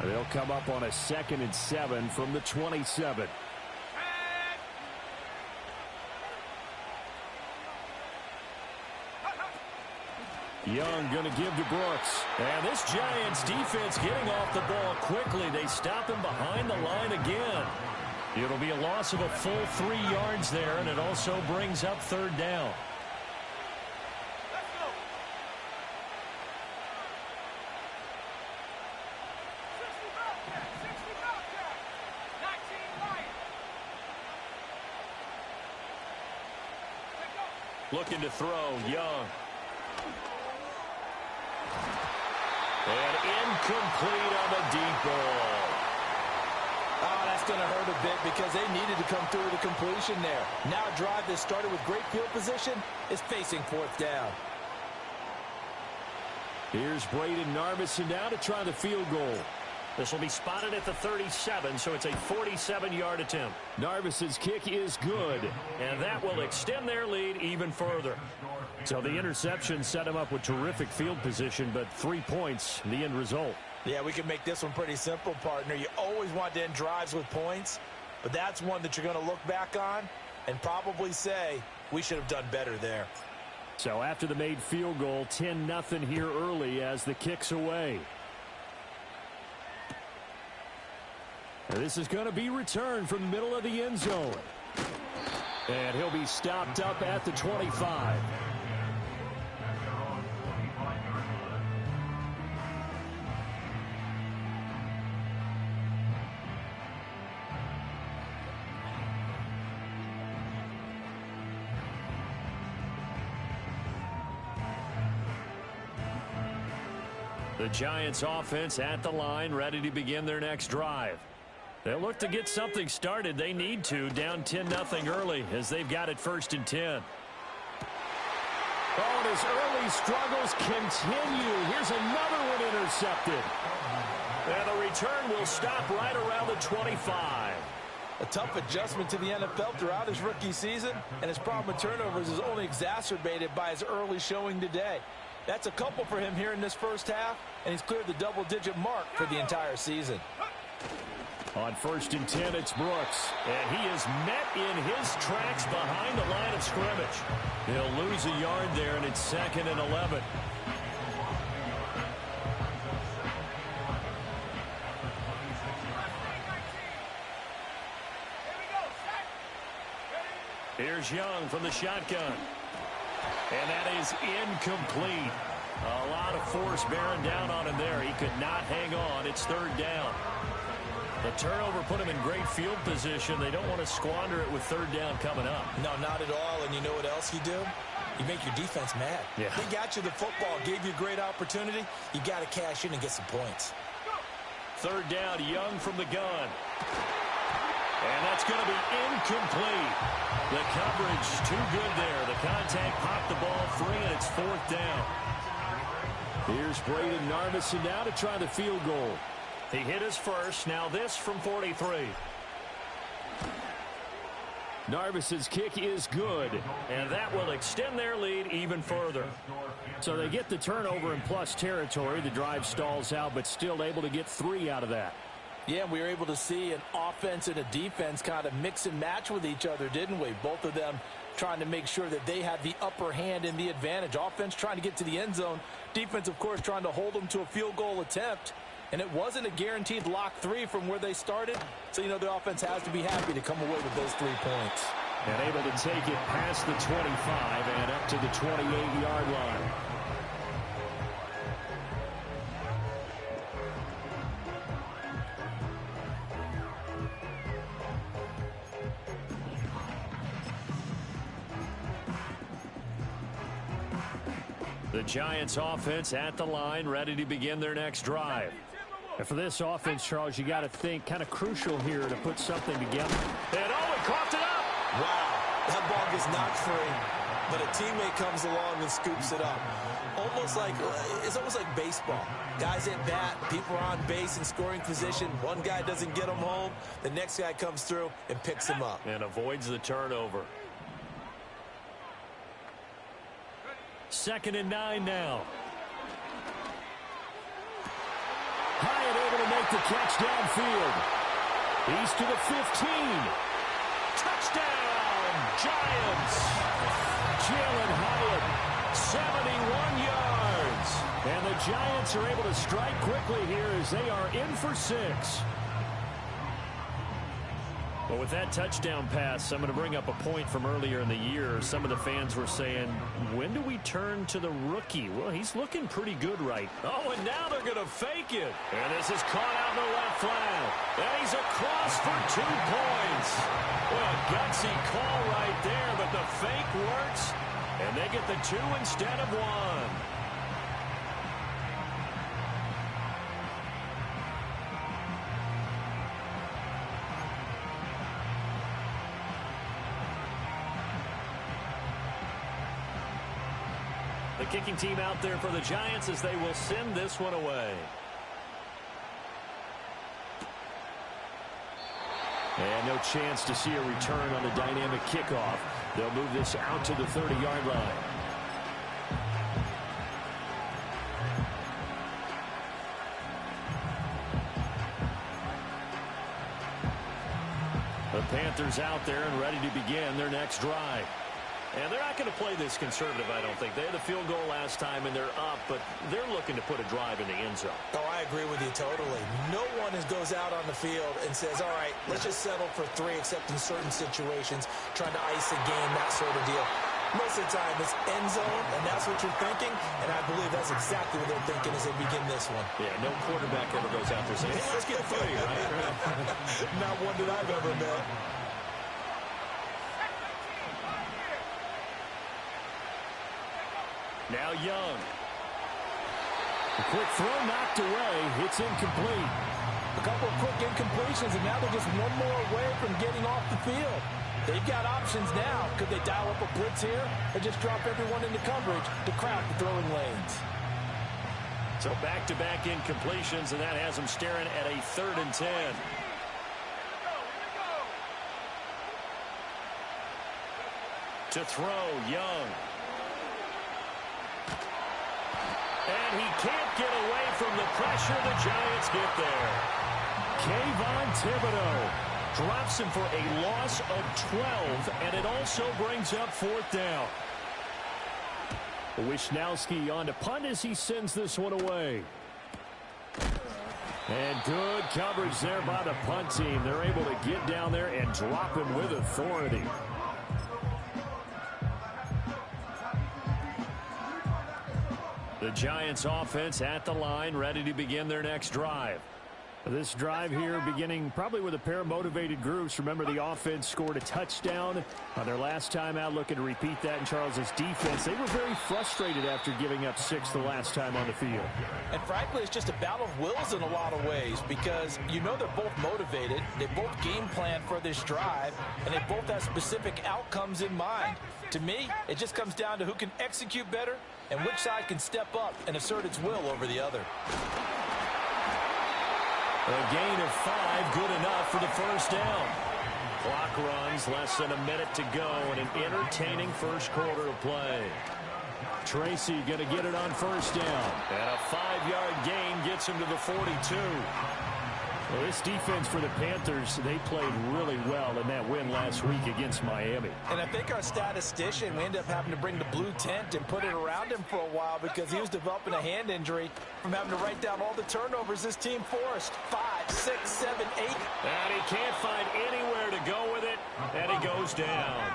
They'll come up on a 2nd and 7 from the 27. Young going to give to Brooks. And this Giants defense getting off the ball quickly. They stop him behind the line again. It'll be a loss of a full 3 yards there, and it also brings up 3rd down. Looking to throw, Young. And incomplete on the deep ball. Oh, that's going to hurt a bit because they needed to come through with a completion there. Now a drive that started with great field position is facing 4th down. Here's Braden Narvison now to try the field goal. This will be spotted at the 37, so it's a 47-yard attempt. Narvison's kick is good. And that will extend their lead even further. So the interception set him up with terrific field position, but 3 points, the end result. Yeah, we can make this one pretty simple, partner. You always want to end drives with points, but that's one that you're going to look back on and probably say, we should have done better there. So after the made field goal, 10-0 here early as the kick's away. And this is going to be returned from the middle of the end zone. And he'll be stopped up at the 25. The Giants offense at the line, ready to begin their next drive. They'll look to get something started. They need to, down 10-0 early as they've got it 1st and 10. Oh, and his early struggles continue. Here's another one intercepted. And the return will stop right around the 25. A tough adjustment to the NFL throughout his rookie season, and his problem with turnovers is only exacerbated by his early showing today. That's a couple for him here in this first half, and he's cleared the double-digit mark for the entire season. On 1st and 10, it's Brooks. And he is met in his tracks behind the line of scrimmage. He'll lose a yard there, and it's 2nd and 11. Here's Young from the shotgun. And that is incomplete. A lot of force bearing down on him there. He could not hang on. It's 3rd down. The turnover put him in great field position. They don't want to squander it with 3rd down coming up. No, not at all. And you know what else you do? You make your defense mad. Yeah. They got you the football, gave you a great opportunity. You got to cash in and get some points. 3rd down, Young from the gun. And that's going to be incomplete. The coverage too good there. The contact popped the ball free, and it's 4th down. Here's Braden Narvison now to try the field goal. He hit his first. Now this from 43. Narvison's kick is good. And that will extend their lead even further. So they get the turnover in plus territory. The drive stalls out, but still able to get 3 out of that. Yeah, we were able to see an offense and a defense kind of mix and match with each other, didn't we? Both of them trying to make sure that they have the upper hand and the advantage. Offense trying to get to the end zone. Defense, of course, trying to hold them to a field goal attempt. And it wasn't a guaranteed lock 3 from where they started. So, you know, the offense has to be happy to come away with those 3 points. And able to take it past the 25 and up to the 28-yard line. The Giants offense at the line, ready to begin their next drive. And for this offense, Charles, you got to think kind of crucial here to put something together. And oh, it coughed it up. Wow, that ball gets knocked free, but a teammate comes along and scoops it up. It's almost like baseball. Guys at bat, people are on base in scoring position. One guy doesn't get them home. The next guy comes through and picks him up. And avoids the turnover. 2nd and 9 now. Hyatt able to make make the catch downfield. He's to the 15. Touchdown, Giants. Jalen Hyatt, 71 yards. And the Giants are able to strike quickly here as they are in for 6. Well, with that touchdown pass, I'm going to bring up a point from earlier in the year. Some of the fans were saying, when do we turn to the rookie? Well, he's looking pretty good right. Oh, and now they're going to fake it. And this is caught out in the left flat. And he's across for 2 points. Well, a gutsy call right there, but the fake works. And they get the 2 instead of 1. The kicking team out there for the Giants as they will send this one away. And no chance to see a return on the dynamic kickoff. They'll move this out to the 30-yard line. The Panthers out there and ready to begin their next drive. And they're not going to play this conservative, I don't think. They had a field goal last time, and they're up, but they're looking to put a drive in the end zone. Oh, I agree with you totally. No one goes out on the field and says, all right, let's just settle for 3, except in certain situations, trying to ice a game, that sort of deal. Most of the time, it's end zone, and that's what you're thinking, and I believe that's exactly what they're thinking as they begin this one. Yeah, no quarterback ever goes out there saying, hey, let's get 3, right? Not one that I've ever met. Now Young. A quick throw knocked away. It's incomplete. A couple of quick incompletions, and now they're just one more away from getting off the field. They've got options now. Could they dial up a blitz here or just drop everyone into coverage to crowd the throwing lanes? So back-to-back incompletions, and that has them staring at a 3rd and 10. To throw, Young. And he can't get away from the pressure. The Giants get there. Kayvon Thibodeau Drops him for a loss of 12, and it also brings up 4th down. Wisnowski on to punt as he sends this one away. And good coverage there by the punt team. They're able to get down there and drop him with authority. The Giants offense at the line, ready to begin their next drive. This drive here beginning probably with a pair of motivated groups. Remember, the offense scored a touchdown on their last time out, looking to repeat that in Charles's defense. They were very frustrated after giving up 6 the last time on the field. And frankly, it's just a battle of wills in a lot of ways, because you know they're both motivated, they both game plan for this drive, and they both have specific outcomes in mind. To me, it just comes down to who can execute better and which side can step up and assert its will over the other. A gain of 5, good enough for the 1st down. Clock runs, less than a minute to go, and an entertaining first quarter of play. Tracy going to get it on 1st down. And a 5-yard gain gets him to the 42. Well, this defense for the Panthers, they played really well in that win last week against Miami. And I think our statistician, we ended up having to bring the blue tent and put it around him for a while because he was developing a hand injury from having to write down all the turnovers this team forced. 5, 6, 7, 8. And he can't find anywhere to go with it, and he goes down.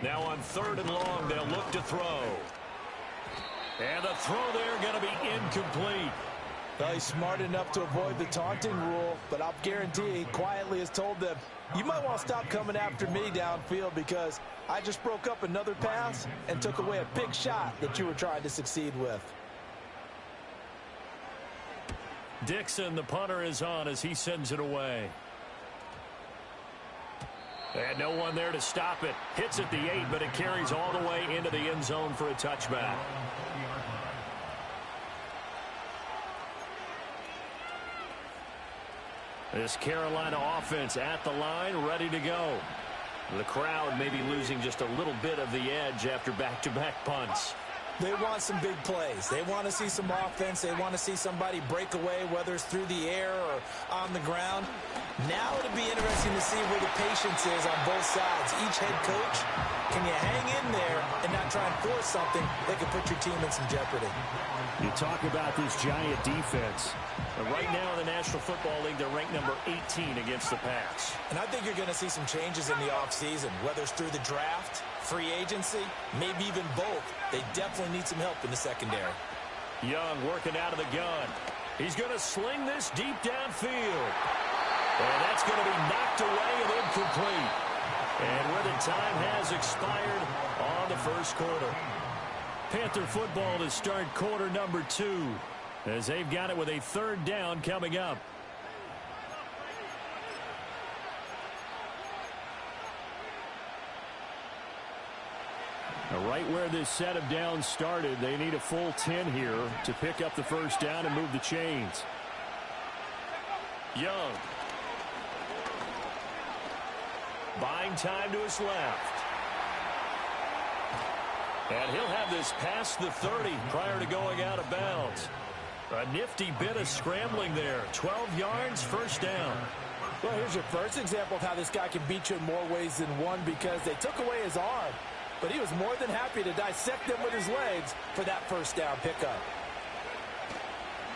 Now on 3rd and long, they'll look to throw. And the throw there going to be incomplete. Well, he's smart enough to avoid the taunting rule, but I'll guarantee he quietly has told them, you might want to stop coming after me downfield because I just broke up another pass and took away a big shot that you were trying to succeed with. Dixon, the punter, is on as he sends it away. And no one there to stop it. Hits at the 8, but it carries all the way into the end zone for a touchback. This Carolina offense at the line, ready to go. The crowd may be losing just a little bit of the edge after back-to-back punts. They want some big plays. They want to see some offense. They want to see somebody break away, whether it's through the air or on the ground. Now it'll be interesting to see where the patience is on both sides. Each head coach, can you hang in there and not try and force something that could put your team in some jeopardy? You talk about this Giant defense. Right now in the National Football League, they're ranked number 18 against the pass. And I think you're going to see some changes in the offseason, whether it's through the draft, free agency, maybe even both. They definitely need some help in the secondary. Young working out of the gun. He's going to sling this deep downfield. And that's going to be knocked away and incomplete. And where the time has expired on the first quarter. Panther football to start quarter number 2 as they've got it with a third down coming up. Now, right where this set of downs started, they need a full 10 here to pick up the first down and move the chains. Young. Buying time to his left. And he'll have this past the 30 prior to going out of bounds. A nifty bit of scrambling there. 12 yards, first down. Well, here's your first example of how this guy can beat you in more ways than one, because they took away his arm, but he was more than happy to dissect them with his legs for that first down pickup.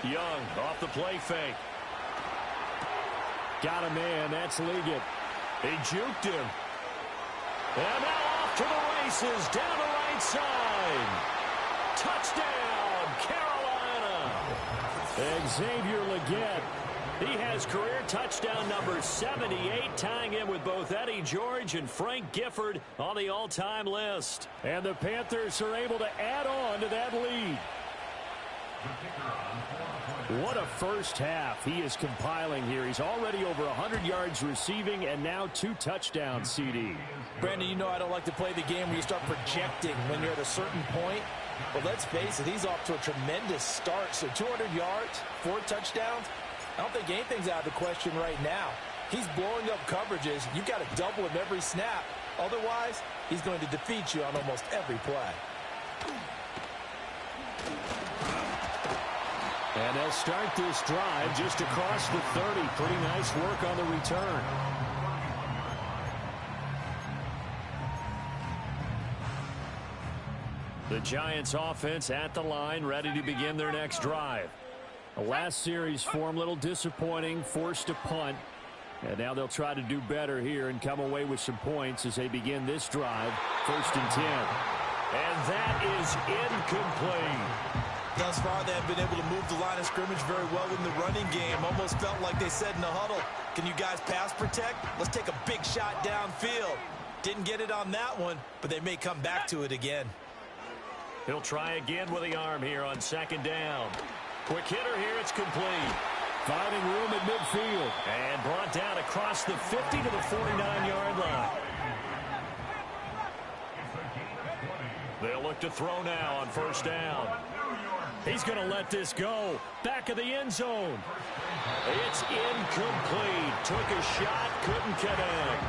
Young off the play fake. Got a man. That's Liggett. He juked him. And now off to the races down the right side. Touchdown, Carolina. Xavier Liggett. He has career touchdown number 78, tying him with both Eddie George and Frank Gifford on the all-time list. And the Panthers are able to add on to that lead. What a first half he is compiling here. He's already over 100 yards receiving and now 2 touchdowns, CD. Brandon, you know I don't like to play the game where you start projecting when you're at a certain point. But let's face it, he's off to a tremendous start. So 200 yards, 4 touchdowns. I don't think anything's out of the question right now. He's blowing up coverages. You've got to double him every snap. Otherwise, he's going to defeat you on almost every play. And they'll start this drive just across the 30. Pretty nice work on the return. The Giants offense at the line, ready to begin their next drive. The last series form, a little disappointing, forced a punt. And now they'll try to do better here and come away with some points as they begin this drive. 1st and 10. And that is incomplete. Thus far, they have been able to move the line of scrimmage very well in the running game. Almost felt like they said in the huddle, can you guys pass protect? Let's take a big shot downfield. Didn't get it on that one, but they may come back to it again. He'll try again with the arm here on 2nd down. Quick hitter here, it's complete. Finding room at midfield. And brought down across the 50 to the 49-yard line. They'll look to throw now on 1st down. He's going to let this go. Back of the end zone. It's incomplete. Took a shot, couldn't connect.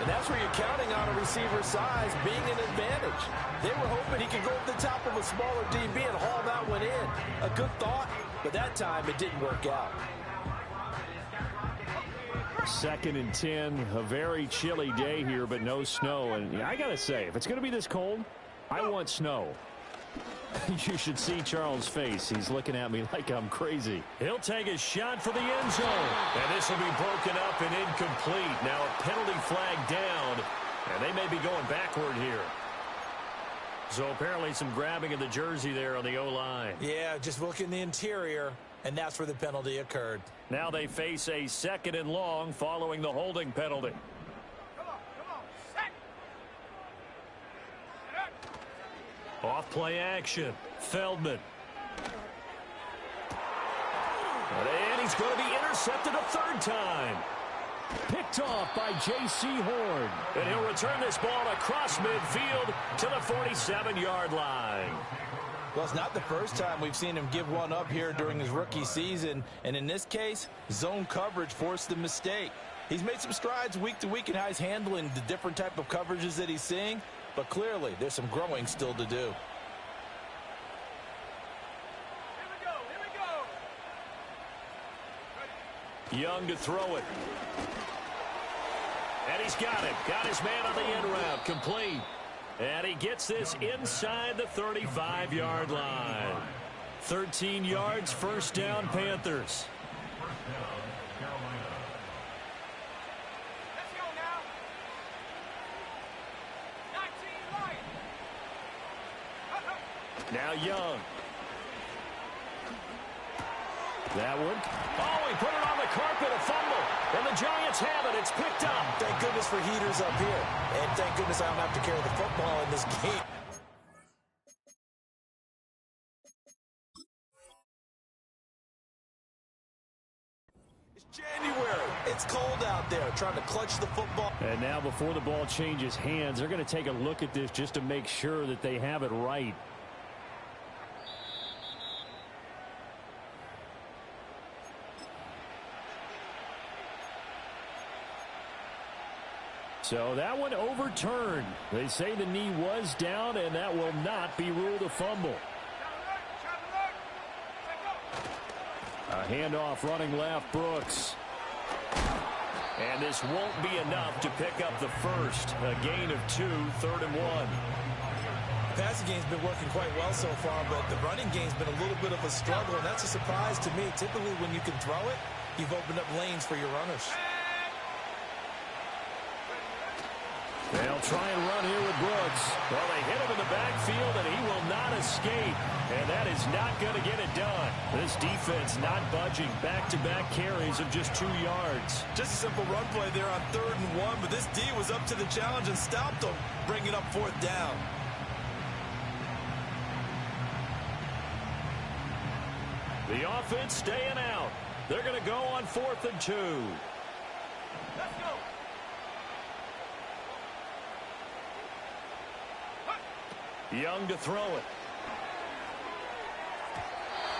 And that's where you're counting on a receiver's size being an advantage. They were hoping he could go over the top of a smaller DB and haul that one in. A good thought, but that time it didn't work out. 2nd and 10. A very chilly day here, but no snow. And I got to say, if it's going to be this cold, I want snow. You should see Charles' face. He's looking at me like I'm crazy. He'll take a shot for the end zone. And this will be broken up and incomplete. Now a penalty flag down. And they may be going backward here. So apparently some grabbing of the jersey there on the O-line. Yeah, just look in the interior, and that's where the penalty occurred. Now they face a 2nd and long following the holding penalty. Off play action. Feldman. And he's going to be intercepted a 3rd time. Picked off by J.C. Horn. And he'll return this ball across midfield to the 47-yard line. Well, it's not the first time we've seen him give one up here during his rookie season. And in this case, zone coverage forced the mistake. He's made some strides week to week in how he's handling the different type of coverages that he's seeing. But clearly, there's some growing still to do. Young to throw it. And he's got it. Got his man on the end route. Complete. And he gets this inside the 35-yard line. 13 yards, first down, Panthers. Now Young. That one. Oh, he put it on the carpet, a fumble. And the Giants have it. It's picked up. Thank goodness for heaters up here. And thank goodness I don't have to carry the football in this game. It's January. It's cold out there. Trying to clutch the football. And now before the ball changes hands, they're going to take a look at this just to make sure that they have it right. So that one overturned. They say the knee was down, and that will not be ruled a fumble. A handoff running left, Brooks. And this won't be enough to pick up the first. A gain of 2, 3rd and 1. The passing game's been working quite well so far, but the running game's been a little bit of a struggle, and that's a surprise to me. Typically, when you can throw it, you've opened up lanes for your runners. They'll try and run here with Brooks. Well, they hit him in the backfield, and he will not escape. And that is not going to get it done. This defense not budging. Back-to-back carries of just 2 yards. Just a simple run play there on 3rd and 1, but this D was up to the challenge and stopped them, bringing up 4th down. The offense staying out. They're going to go on 4th and 2. Let's go. Young to throw it.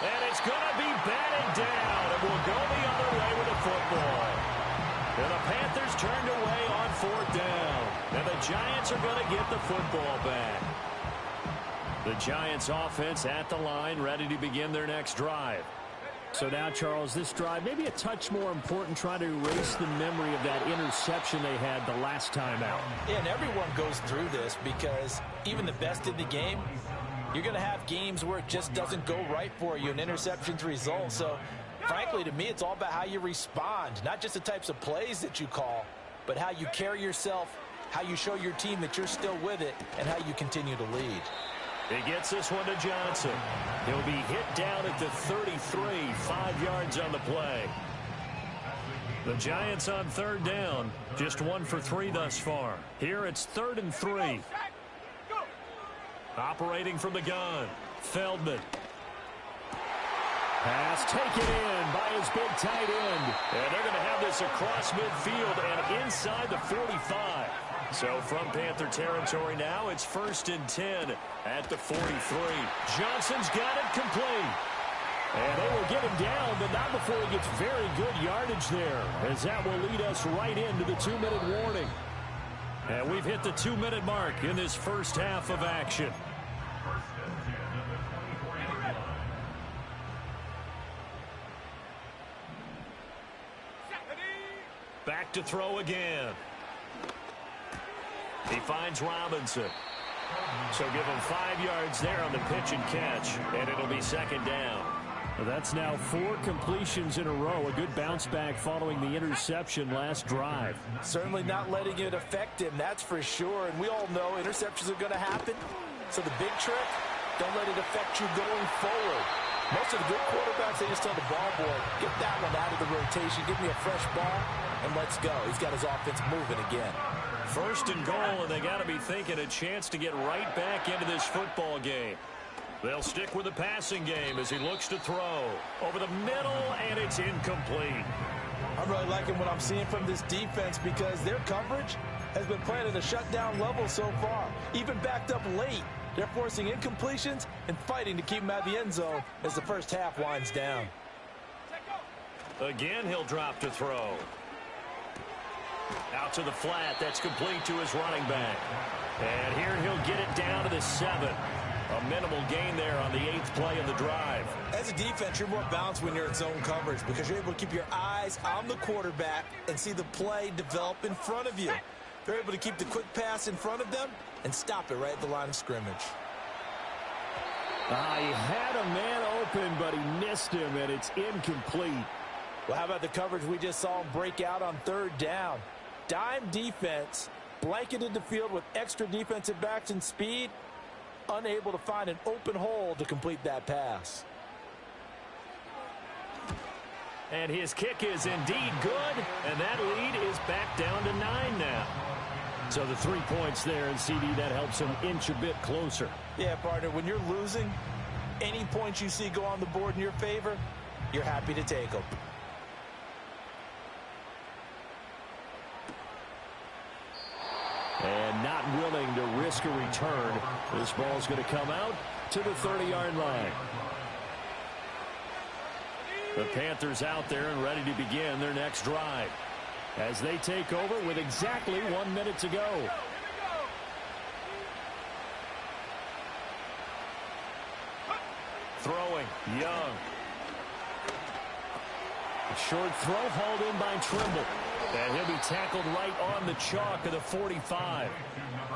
And it's going to be batted down. It will go the other way with the football. And the Panthers turned away on 4th down. And the Giants are going to get the football back. The Giants offense at the line, ready to begin their next drive. So now, Charles, this drive maybe a touch more important, trying to erase the memory of that interception they had the last time out. Yeah, and everyone goes through this because even the best in the game, you're going to have games where it just doesn't go right for you, and interceptions result. So, frankly, to me, it's all about how you respond, not just the types of plays that you call, but how you carry yourself, how you show your team that you're still with it, and how you continue to lead. He gets this one to Johnson. He'll be hit down at the 33, 5 yards on the play. The Giants on 3rd down, just 1 for 3 thus far. Here it's 3rd and 3. Operating from the gun, Feldman. Pass taken in by his big tight end. And they're going to have this across midfield and inside the 45. So from Panther territory now, it's 1st and 10 at the 43. Johnson's got it complete. And they will get him down, but not before he gets very good yardage there, as that will lead us right into the 2-minute warning. And we've hit the 2-minute mark in this first half of action. Back to throw again. He finds Robinson. So give him 5 yards there on the pitch and catch, and it'll be 2nd down. Well, that's now 4 completions in a row. A good bounce back following the interception last drive. Certainly not letting it affect him, that's for sure. And we all know interceptions are going to happen. So the big trick, don't let it affect you going forward. Most of the good quarterbacks, they just tell the ball boy, get that one out of the rotation, give me a fresh ball, and let's go. He's got his offense moving again. 1st and goal, and they got to be thinking a chance to get right back into this football game. They'll stick with the passing game as he looks to throw. Over the middle, and it's incomplete. I'm really liking what I'm seeing from this defense because their coverage has been playing at a shutdown level so far. Even backed up late, they're forcing incompletions and fighting to keep them out of the end zone as the first half winds down. Again, he'll drop to throw. Out to the flat. That's complete to his running back. And here he'll get it down to the 7. A minimal gain there on the 8th play of the drive. As a defense, you're more balanced when you're in zone coverage because you're able to keep your eyes on the quarterback and see the play develop in front of you. They're able to keep the quick pass in front of them and stop it right at the line of scrimmage. He had a man open, but he missed him, and it's incomplete. Well, how about the coverage we just saw him break out on 3rd down? Dime defense, blanketed the field with extra defensive backs and speed, unable to find an open hole to complete that pass. And his kick is indeed good, and that lead is back down to 9 now. So the 3 points there, and CD, that helps him inch a bit closer. Yeah, partner, when you're losing, any points you see go on the board in your favor, you're happy to take them. And not willing to risk a return. This ball's going to come out to the 30-yard line. The Panthers out there and ready to begin their next drive as they take over with exactly 1 minute to go. Throwing, Young. A short throw hauled in by Trimble. And he'll be tackled right on the chalk of the 45.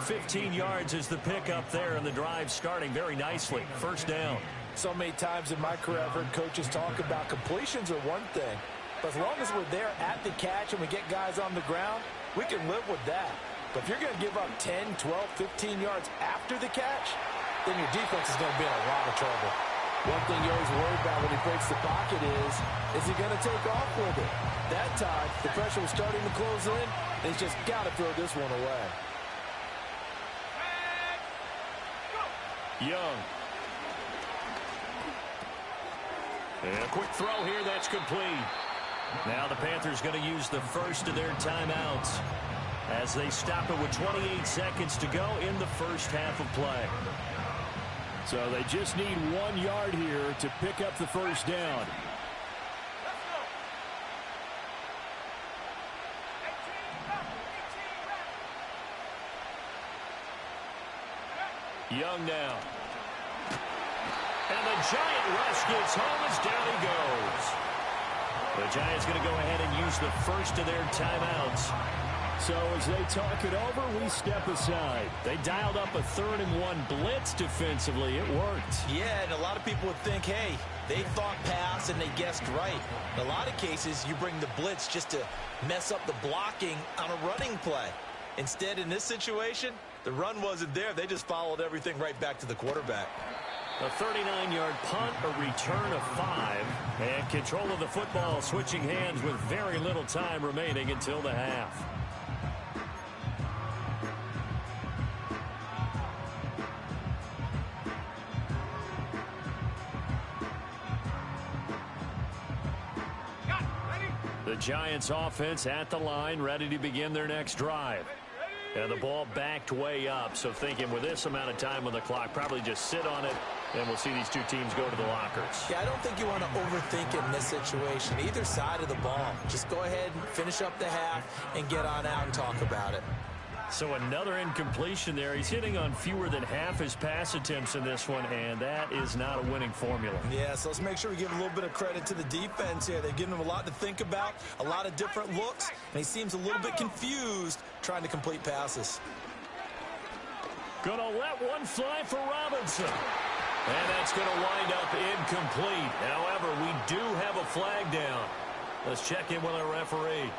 15 yards is the pickup there, and the drive starting very nicely. First down. So many times in my career, I've heard coaches talk about completions are one thing. But as long as we're there at the catch and we get guys on the ground, we can live with that. But if you're going to give up 10, 12, 15 yards after the catch, then your defense is going to be in a lot of trouble. One thing you always worry about when he breaks the pocket is he going to take off with it? That time, the pressure was starting to close in, and he's just got to throw this one away. Young. And a quick throw here, that's complete. Now the Panthers going to use the first of their timeouts as they stop it with 28 seconds to go in the first half of play. So they just need 1 yard here to pick up the first down. Young now. And the Giant rush gets home as down he goes. The Giants going to go ahead and use the first of their timeouts. So as they talk it over, we step aside. They dialed up a 3rd and 1 blitz defensively. It worked. Yeah, and a lot of people would think, hey, they thought pass and they guessed right. In a lot of cases, you bring the blitz just to mess up the blocking on a running play. Instead, in this situation, the run wasn't there. They just followed everything right back to the quarterback. A 39-yard punt, a return of 5, and control of the football switching hands with very little time remaining until the half. The Giants offense at the line, ready to begin their next drive. And the ball backed way up, so thinking with this amount of time on the clock, probably just sit on it, and we'll see these two teams go to the lockers. Yeah, I don't think you want to overthink it in this situation, either side of the ball. Just go ahead and finish up the half and get on out and talk about it. So another incompletion there. He's hitting on fewer than half his pass attempts in this one, and that is not a winning formula. Yeah, so let's make sure we give a little bit of credit to the defense here. They've given him a lot to think about, a lot of different looks, and he seems a little bit confused trying to complete passes. Gonna let one fly for Robinson. And that's going to wind up incomplete. However, we do have a flag down. Let's check in with our referee.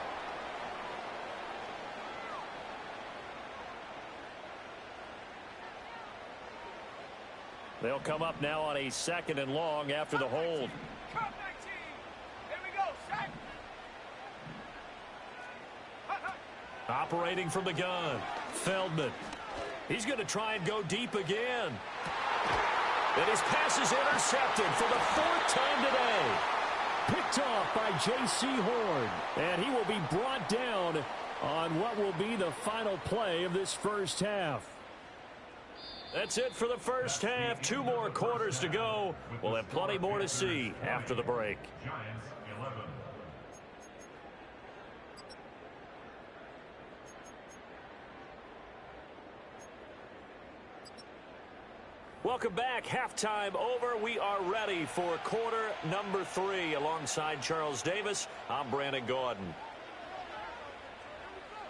They'll come up now on a 2nd and long after the hold. Operating from the gun, Feldman. He's going to try and go deep again. And his pass is intercepted for the 4th time today. Picked off by J.C. Horn. And he will be brought down on what will be the final play of this first half. That's it for the first half. 2 more quarters to go. We'll have plenty more to see after the break. Welcome back. Halftime over. We are ready for quarter number 3. Alongside Charles Davis, I'm Brandon Gaudin.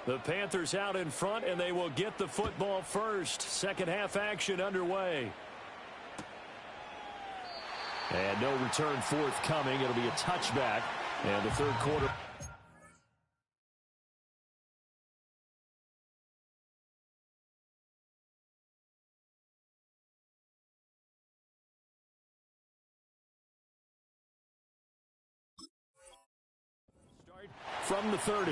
The Panthers out in front, and they will get the football first. Second half action underway. And no return forthcoming. It'll be a touchback. And the third quarter. Start from the 30.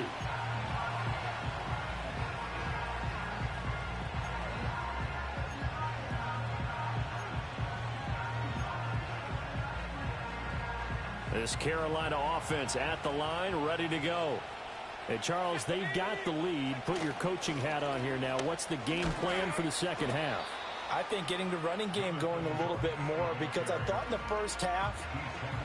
This Carolina offense at the line, ready to go. Hey, Charles, they've got the lead. Put your coaching hat on here now. What's the game plan for the second half? I think getting the running game going a little bit more, because I thought in the first half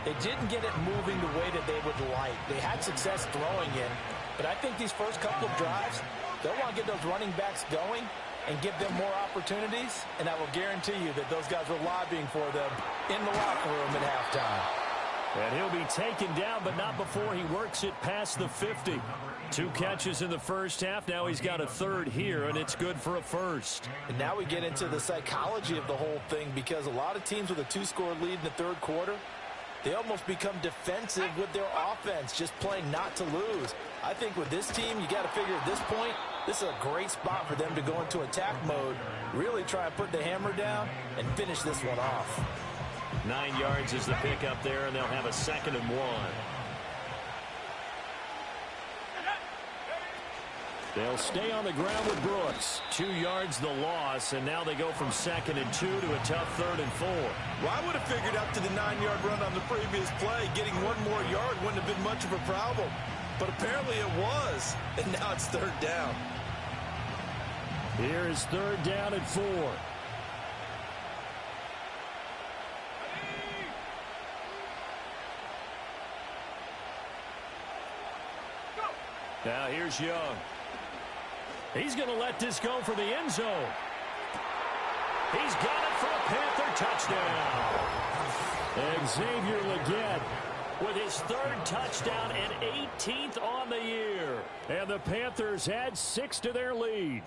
they didn't get it moving the way that they would like. They had success throwing it, but I think these first couple of drives, they'll want to get those running backs going and give them more opportunities, and I will guarantee you that those guys were lobbying for them in the locker room at halftime. And he'll be taken down, but not before he works it past the 50. 2 catches in the first half. Now he's got a third here, and it's good for a first. And now we get into the psychology of the whole thing, because a lot of teams with a 2-score lead in the third quarter, they almost become defensive with their offense, just playing not to lose. I think with this team, you got to figure at this point, this is a great spot for them to go into attack mode, really try and put the hammer down and finish this one off. 9 yards is the pickup there, and they'll have a 2nd and 1. They'll stay on the ground with Brooks. 2 yards the loss, and now they go from 2nd and 2 to a tough 3rd and 4. Well, I would have figured up to the 9-yard run on the previous play. Getting 1 more yard wouldn't have been much of a problem. But apparently it was, and now it's 3rd down. Here is 3rd down and 4. Now here's Young. He's going to let this go for the end zone. He's got it for a Panther touchdown. Xavier Legette with his 3rd touchdown and 18th on the year. And the Panthers add 6 to their lead.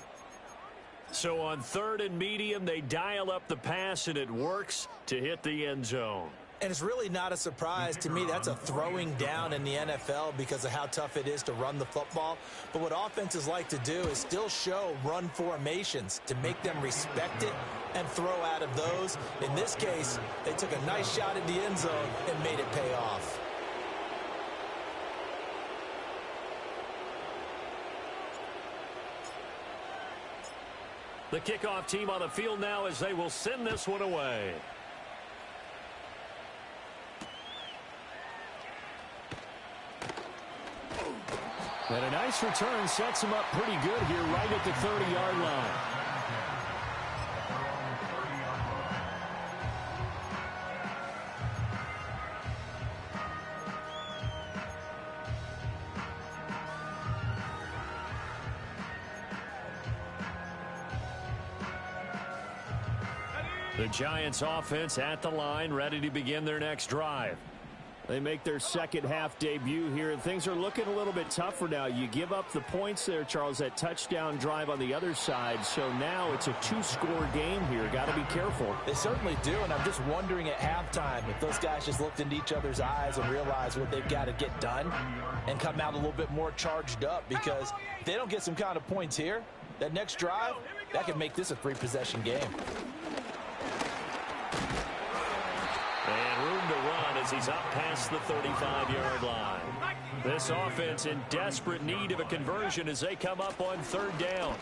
So on 3rd and medium, they dial up the pass, and it works to hit the end zone. And it's really not a surprise to me. That's a throwing down in the NFL because of how tough it is to run the football. But what offenses like to do is still show run formations to make them respect it and throw out of those. In this case, they took a nice shot at the end zone and made it pay off. The kickoff team on the field now as they will send this one away. And a nice return sets him up pretty good here right at the 30-yard line. The Giants offense at the line, ready to begin their next drive. They make their second half debut here, and things are looking a little bit tougher now. You give up the points there, Charles, that touchdown drive on the other side. So now it's a 2-score game here. Got to be careful. They certainly do, and I'm just wondering at halftime if those guys just looked into each other's eyes and realized what they've got to get done and come out a little bit more charged up, because if they don't get some kind of points here, that next drive, that could make this a 3-possession game. And room to run as he's up past the 35-yard line. This offense in desperate need of a conversion as they come up on 3rd down.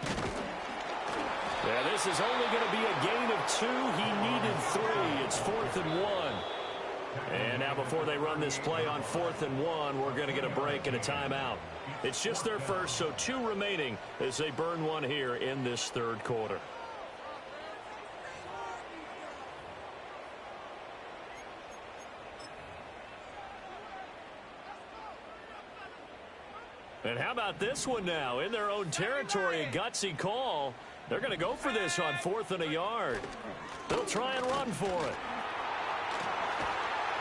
Yeah, this is only going to be a gain of 2. He needed 3. It's 4th and 1. And now before they run this play on 4th and 1, we're going to get a break and a timeout. It's just their first, so 2 remaining as they burn one here in this 3rd quarter. And how about this one now? In their own territory, a gutsy call. They're going to go for this on 4th and a yard. They'll try and run for it.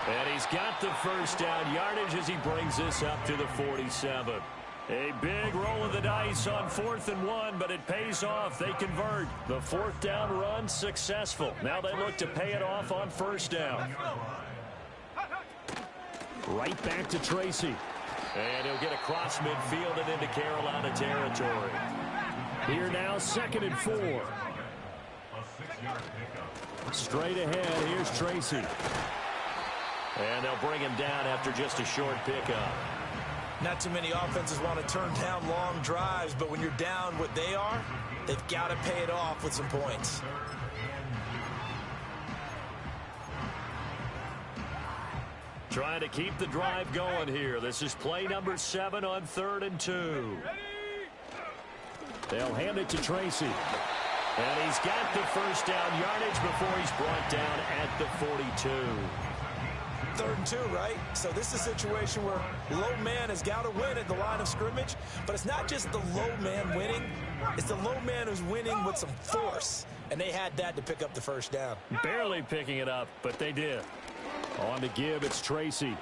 And he's got the first down yardage as he brings this up to the 47. A big roll of the dice on 4th and 1, but it pays off. They convert. The 4th down run successful. Now they look to pay it off on 1st down. Right back to Tracy. And he'll get across midfield and into Carolina territory. Here now, 2nd and 4. Straight ahead, here's Tracy. And they'll bring him down after just a short pickup. Not too many offenses want to turn down long drives, but when you're down what they are, they've got to pay it off with some points. Trying to keep the drive going here. This is play number 7 on 3rd and 2. They'll hand it to Tracy. And he's got the first down yardage before he's brought down at the 42. 3rd and 2, right? So this is a situation where low man has got to win at the line of scrimmage, but it's not just the low man winning. It's the low man who's winning with some force, and they had that to pick up the first down. Barely picking it up, but they did. On the give, it's Tracy.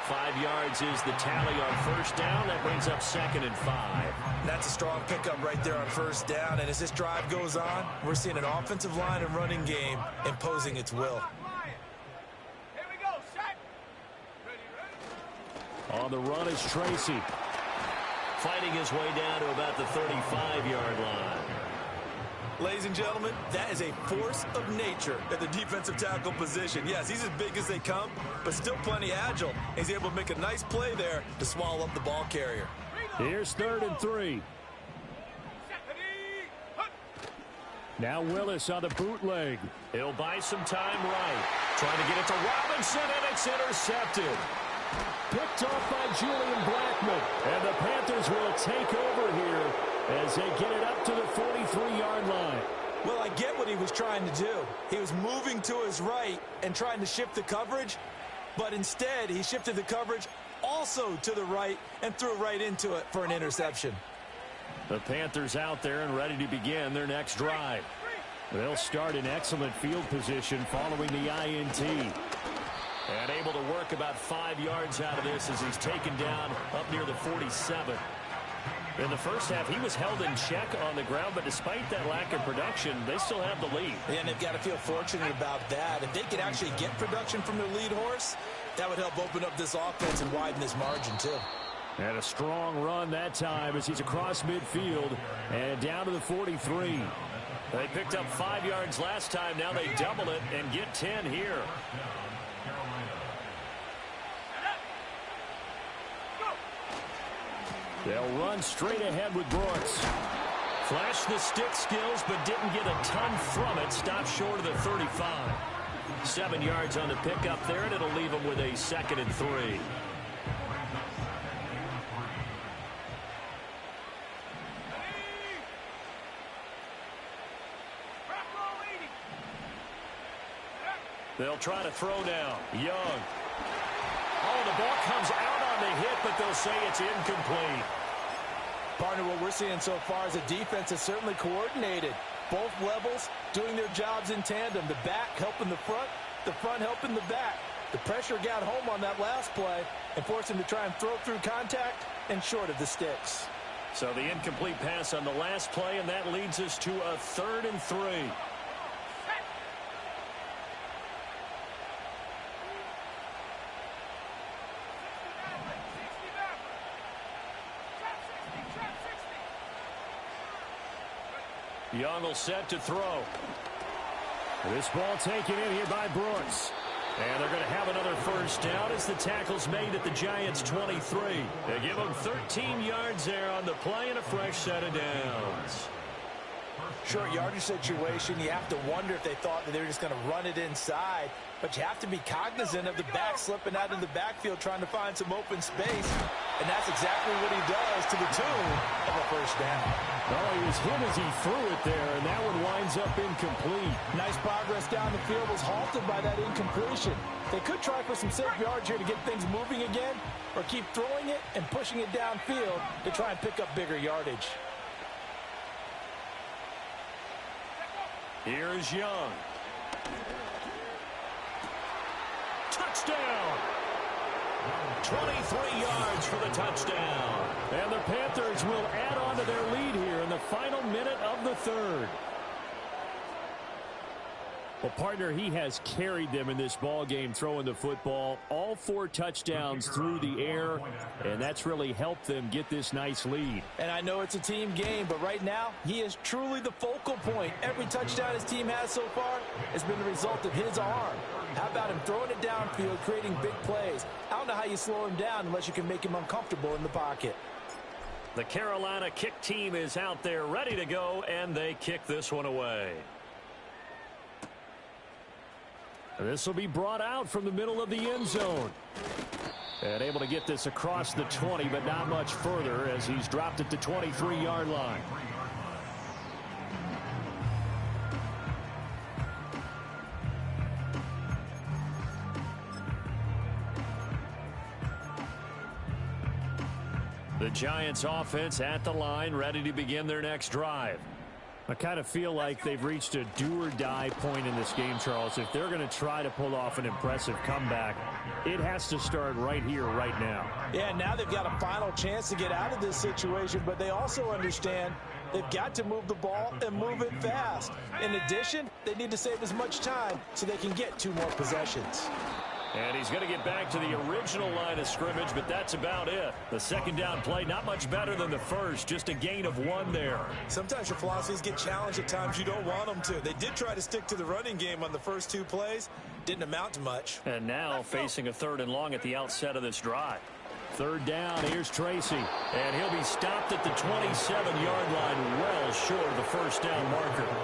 5 yards is the tally on 1st down. That brings up 2nd and 5. That's a strong pickup right there on 1st down, and as this drive goes on, we're seeing an offensive line and running game imposing its will. On the run is Tracy. Fighting his way down to about the 35-yard line. Ladies and gentlemen, that is a force of nature at the defensive tackle position. Yes, he's as big as they come, but still plenty agile. He's able to make a nice play there to swallow up the ball carrier. Here's 3rd and 3. Now Willis on the bootleg. He'll buy some time right. Trying to get it to Robinson, and it's intercepted. Picked off by Julian Blackman. And the Panthers will take over here as they get it up to the 43-yard line. Well, I get what he was trying to do. He was moving to his right and trying to shift the coverage, but instead he shifted the coverage also to the right and threw right into it for an interception. The Panthers out there and ready to begin their next drive. They'll start in excellent field position following the INT. And able to work about 5 yards out of this as he's taken down up near the 47. In the first half, he was held in check on the ground, but despite that lack of production, they still have the lead. And they've got to feel fortunate about that. If they could actually get production from their lead horse, that would help open up this offense and widen this margin, too. And a strong run that time as he's across midfield and down to the 43. They picked up 5 yards last time. Now they double it and get 10 here. They'll run straight ahead with Brooks. Flashed the stick skills, but didn't get a ton from it. Stopped short of the 35. 7 yards on the pickup there, and it'll leave them with a 2nd and 3. They'll try to throw now. Young. Oh, the ball comes out on the hit, but they'll say it's incomplete. Partner, what we're seeing so far is a defense that's certainly coordinated. Both levels doing their jobs in tandem. The back helping the front helping the back. The pressure got home on that last play and forced him to try and throw through contact and short of the sticks. So the incomplete pass on the last play, and that leads us to a 3rd and 3. Young will set to throw. This ball taken in here by Brooks. And they're going to have another first down as the tackle's made at the Giants' 23. They give them 13 yards there on the play and a fresh set of downs. Short yardage situation, you have to wonder if they thought that they were just going to run it inside. But you have to be cognizant of the back slipping out of the backfield trying to find some open space. And that's exactly what he does to the tune of a first down. Well, he was hit as he threw it there, and that one winds up incomplete. Nice progress down the field was halted by that incompletion. They could try for some safe yards here to get things moving again, or keep throwing it and pushing it downfield to try and pick up bigger yardage. Here's Young. Touchdown! 23 yards for the touchdown. And the Panthers will add on to their lead here in the final minute of the third. Well, partner, he has carried them in this ball game throwing the football. All 4 touchdowns through the air, and that's really helped them get this nice lead. And I know it's a team game, but right now, he is truly the focal point. Every touchdown his team has so far has been the result of his arm. How about him throwing it downfield, creating big plays? I don't know how you slow him down unless you can make him uncomfortable in the pocket. The Carolina kick team is out there ready to go, and they kick this one away. This will be brought out from the middle of the end zone. And able to get this across the 20, but not much further as he's dropped it to 23-yard line. The Giants offense at the line, ready to begin their next drive. I kind of feel like they've reached a do-or-die point in this game, Charles. If they're going to try to pull off an impressive comeback, it has to start right here, right now. Yeah, now they've got a final chance to get out of this situation, but they also understand they've got to move the ball and move it fast. In addition, they need to save as much time so they can get 2 more possessions. And he's going to get back to the original line of scrimmage, but that's about it. The second down play, not much better than the first, just a gain of 1 there. Sometimes your philosophies get challenged at times you don't want them to. They did try to stick to the running game on the first 2 plays. Didn't amount to much. And now facing a 3rd and long at the outset of this drive. 3rd down, here's Tracy. And he'll be stopped at the 27-yard line, well short of the first down marker.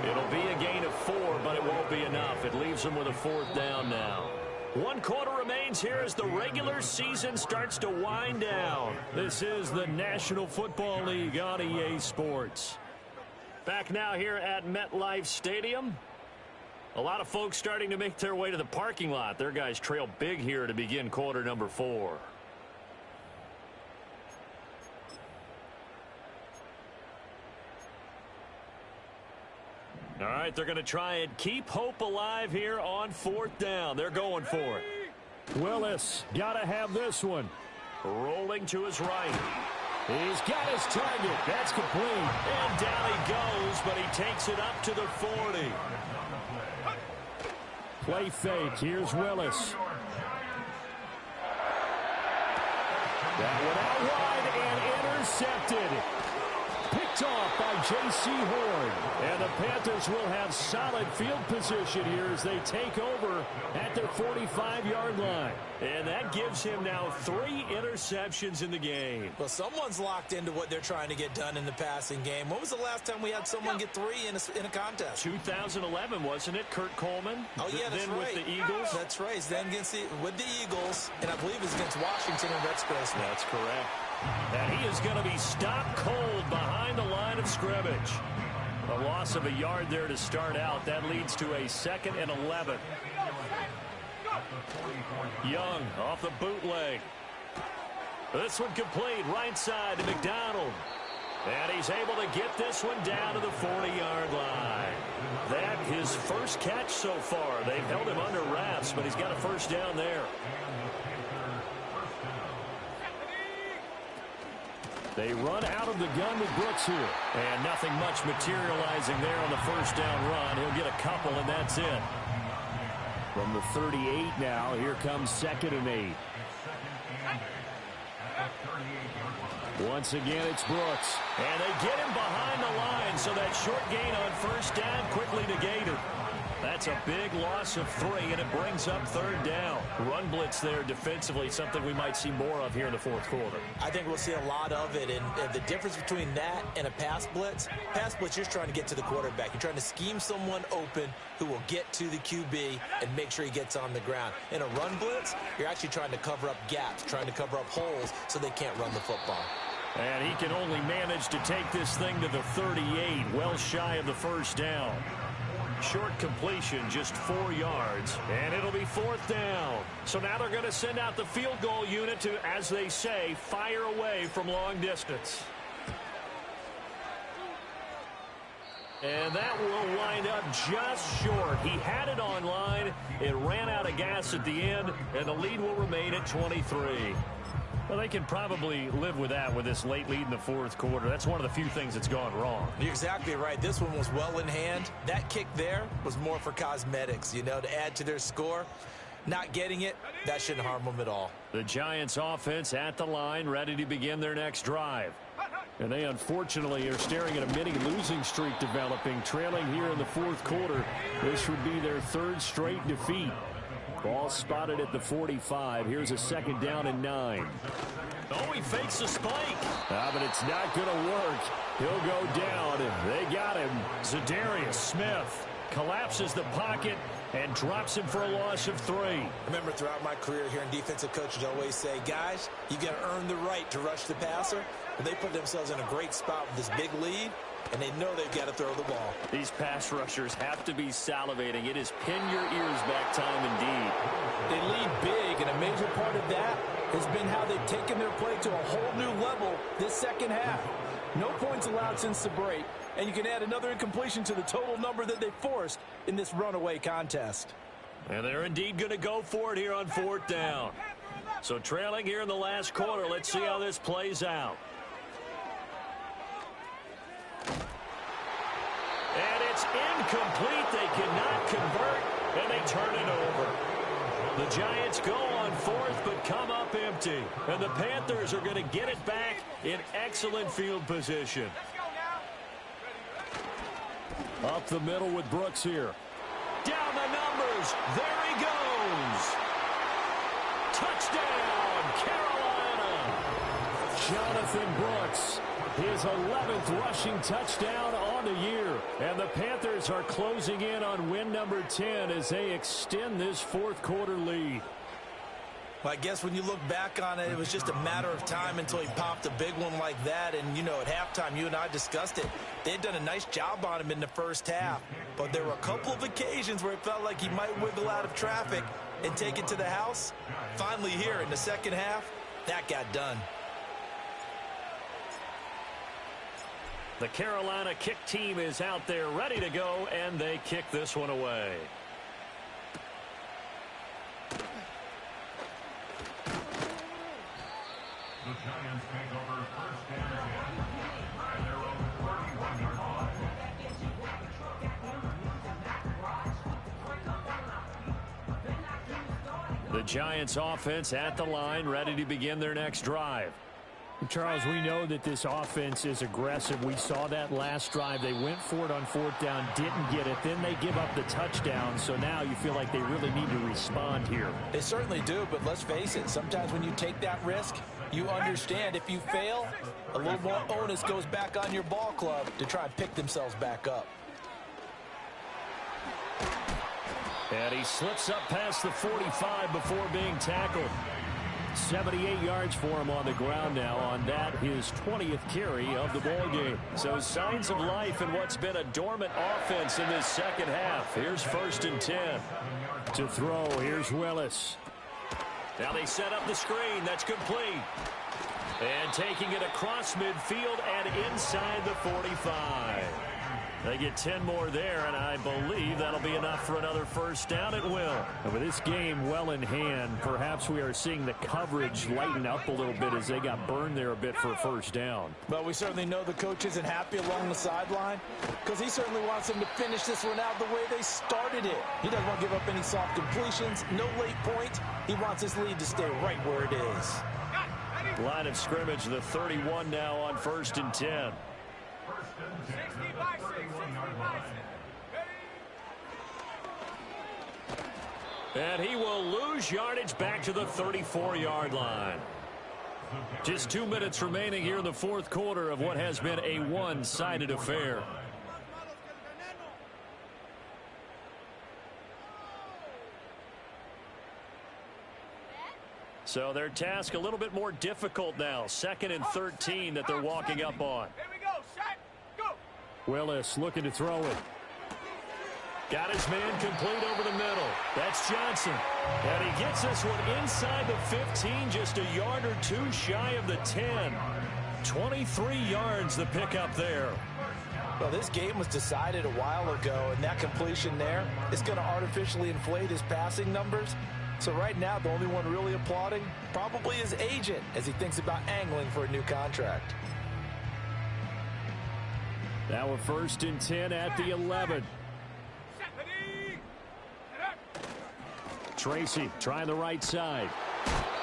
It'll be a gain of 4, but it won't be enough. It leaves them with a 4th down now. 1 quarter remains here as the regular season starts to wind down. This is the National Football League on EA Sports. Back now here at MetLife Stadium. A lot of folks starting to make their way to the parking lot. Their guys trail big here to begin quarter number 4. All right, they're going to try and keep hope alive here on 4th down. They're going for it. Willis, got to have this one. Rolling to his right. He's got his target. That's complete. And down he goes, but he takes it up to the 40. Play fake. Here's Willis. That one out wide and intercepted. Picked off by J.C. Horn. And the Panthers will have solid field position here as they take over at their 45-yard line. And that gives him now 3 interceptions in the game. Well, someone's locked into what they're trying to get done in the passing game. When was the last time we had someone get 3 in a contest? 2011, wasn't it? Kurt Coleman? Oh, yeah, that's then right. With the Eagles? That's right. Then with the Eagles, and I believe it's against Washington and Rex Grossman. That's correct. And he is going to be stopped cold behind the line of scrimmage. A loss of a yard there to start out. That leads to a 2nd and 11. Young off the bootleg. This one complete. Right side to McDonald. And he's able to get this one down to the 40-yard line. That his first catch so far. They've held him under wraps, but he's got a first down there. They run out of the gun with Brooks here. And nothing much materializing there on the first down run. He'll get a couple, and that's it. From the 38 now, here comes 2nd and 8. Once again, it's Brooks. And they get him behind the line, so that short gain on first down quickly negated. That's a big loss of 3, and it brings up 3rd down. Run blitz there defensively, something we might see more of here in the 4th quarter. I think we'll see a lot of it, and the difference between that and a pass blitz, you're just trying to get to the quarterback. You're trying to scheme someone open who will get to the QB and make sure he gets on the ground. In a run blitz, you're actually trying to cover up gaps, trying to cover up holes so they can't run the football. And he can only manage to take this thing to the 38, well shy of the first down. Short completion, just 4 yards, and it'll be 4th down. So now they're going to send out the field goal unit to, as they say, fire away from long distance. And that will wind up just short. He had it on line. It ran out of gas at the end, and the lead will remain at 23. Well, they can probably live with that with this late lead in the fourth quarter. That's one of the few things that's gone wrong. You're exactly right. This one was well in hand. That kick there was more for cosmetics, you know, to add to their score. Not getting it, that shouldn't harm them at all. The Giants offense at the line, ready to begin their next drive. And they unfortunately are staring at a mini losing streak developing, trailing here in the fourth quarter. This would be their third straight defeat. Ball spotted at the 45. Here's a second down and 9. Oh, he fakes a spike. But it's not going to work. He'll go down. They got him. Zadarius Smith collapses the pocket and drops him for a loss of 3. I remember throughout my career hearing defensive coaches always say, guys, you got to earn the right to rush the passer. But they put themselves in a great spot with this big lead, and they know they've got to throw the ball. These pass rushers have to be salivating. It is pin your ears back time indeed. They lead big, and a major part of that has been how they've taken their play to a whole new level this second half. No points allowed since the break, and you can add another incompletion to the total number that they forced in this runaway contest. And they're indeed going to go for it here on fourth down. So trailing here in the last quarter, let's see how this plays out. And it's incomplete. They cannot convert, and they turn it over. The Giants go on fourth, but come up empty. And the Panthers are going to get it back in excellent field position. Up the middle with Brooks here. Down the numbers. There he goes. Touchdown, Carolina. Jonathan Brooks, his 11th rushing touchdown on the year. And the Panthers are closing in on win number 10 as they extend this fourth quarter lead. Well, I guess when you look back on it, it was just a matter of time until he popped a big one like that. And, you know, at halftime, you and I discussed it. They had done a nice job on him in the first half. But there were a couple of occasions where it felt like he might wiggle out of traffic and take it to the house. Finally here in the second half, that got done. The Carolina kick team is out there ready to go, and they kick this one away. The Giants take over first and 10 at their own 41-yard line. The Giants offense at the line, ready to begin their next drive. Charles, we know that this offense is aggressive. We saw that last drive. They went for it on fourth down, didn't get it. Then they give up the touchdown. So now you feel like they really need to respond here. They certainly do, but let's face it. Sometimes when you take that risk, you understand if you fail, a little more onus goes back on your ball club to try and pick themselves back up. And he slips up past the 45 before being tackled. 78 yards for him on the ground now on that, his 20th carry of the ball game. So signs of life in what's been a dormant offense in this second half. Here's first and 10. To throw, here's Willis. Now they set up the screen. That's complete. And taking it across midfield and inside the 45. They get 10 more there, and I believe that'll be enough for another first down. It will. And with this game well in hand, perhaps we are seeing the coverage lighten up a little bit as they got burned there a bit for a first down. But we certainly know the coach isn't happy along the sideline because he certainly wants them to finish this one out the way they started it. He doesn't want to give up any soft completions, no late points. He wants his lead to stay right where it is. Line of scrimmage, the 31 now on first and 10. And he will lose yardage back to the 34-yard line. Just 2 minutes remaining here in the fourth quarter of what has been a one-sided affair. So their task a little bit more difficult now. 2nd and 13 that they're walking up on. Here we go, shot, go. Willis looking to throw it. Got his man complete over the middle. That's Johnson. And he gets this one inside the 15, just a yard or two shy of the 10. 23 yards the pickup there. Well, this game was decided a while ago, and that completion there is going to artificially inflate his passing numbers. So right now, the only one really applauding probably his agent as he thinks about angling for a new contract. Now we're 1st and 10 at the 11. Tracy trying the right side.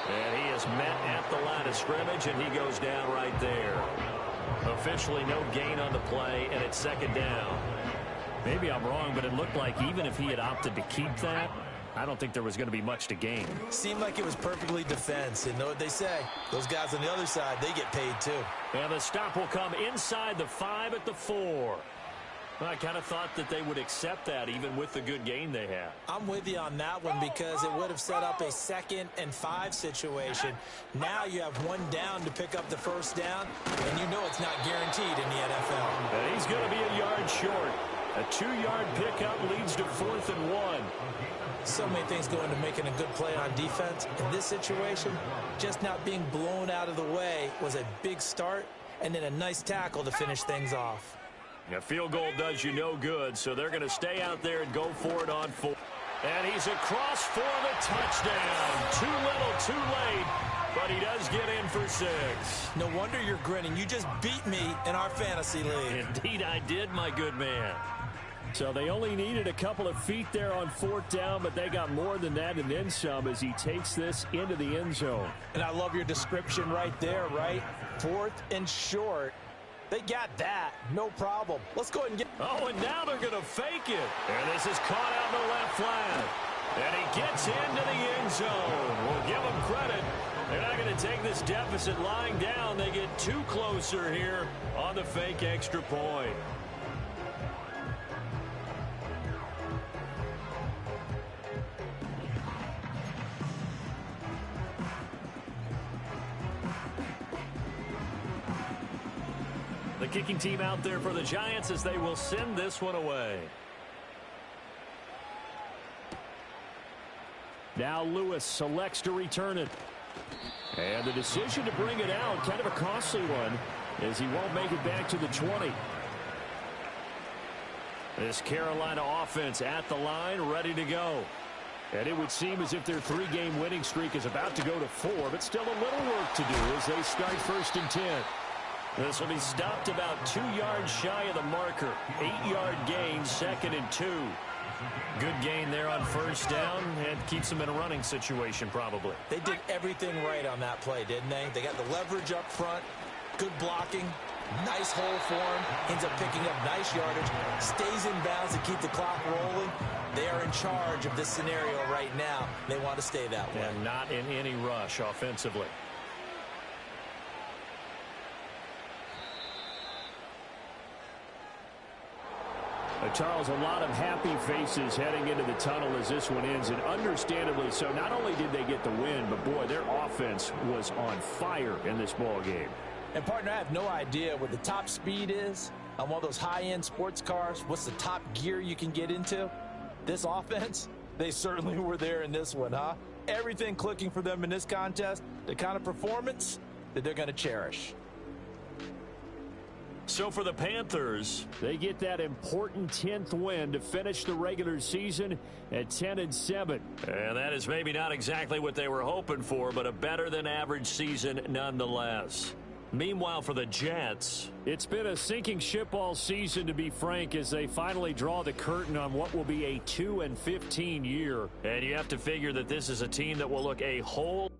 And he is met at the line of scrimmage, and he goes down right there. Officially no gain on the play, and it's 2nd down. Maybe I'm wrong, but it looked like even if he had opted to keep that, I don't think there was going to be much to gain. Seemed like it was perfectly defense. And know what they say? Those guys on the other side, they get paid too. And the stop will come inside the 5 at the 4. Well, I kind of thought that they would accept that even with the good gain they have. I'm with you on that one because it would have set up a 2nd and 5 situation. Now you have 1 down to pick up the 1st down, and you know it's not guaranteed in the NFL. And he's going to be a yard short. A 2-yard pickup leads to 4th and 1. So many things go into making a good play on defense. In this situation, just not being blown out of the way was a big start, and then a nice tackle to finish things off. A field goal does you no good, so they're going to stay out there and go for it on 4. And he's across for the touchdown. Too little, too late, but he does get in for 6. No wonder you're grinning. You just beat me in our fantasy league. Indeed I did, my good man. So they only needed a couple of feet there on 4th down, but they got more than that and then some as he takes this into the end zone. And I love your description right there, right? 4th and short. They got that. No problem. Let's go ahead and get... Oh, and now they're going to fake it. And this is caught out in the left flat. And he gets into the end zone. We'll give him credit. They're not going to take this deficit lying down. They get 2 closer here on the fake extra point. The kicking team out there for the Giants as they will send this one away. Now Lewis selects to return it. And the decision to bring it out, kind of a costly one, as he won't make it back to the 20. This Carolina offense at the line, ready to go. And it would seem as if their 3-game winning streak is about to go to 4, but still a little work to do as they start 1st and 10. This will be stopped about 2 yards shy of the marker. 8-yard gain, 2nd and 2. Good gain there on 1st down and keeps them in a running situation probably. They did everything right on that play, didn't they? They got the leverage up front, good blocking, nice hole for him, ends up picking up nice yardage, stays in bounds to keep the clock rolling. They are in charge of this scenario right now. They want to stay that way. And not in any rush offensively. Charles, a lot of happy faces heading into the tunnel as this one ends, and understandably so. Not only did they get the win, but boy, their offense was on fire in this ball game. And partner, I have no idea what the top speed is on one of those high-end sports cars. What's the top gear you can get into? This offense, they certainly were there in this one, huh? Everything clicking for them in this contest, the kind of performance that they're going to cherish. So for the Panthers, they get that important 10th win to finish the regular season at 10-7. And that is maybe not exactly what they were hoping for, but a better than average season nonetheless. Meanwhile, for the Jets, it's been a sinking ship all season, to be frank, as they finally draw the curtain on what will be a 2-15 year. And you have to figure that this is a team that will look a whole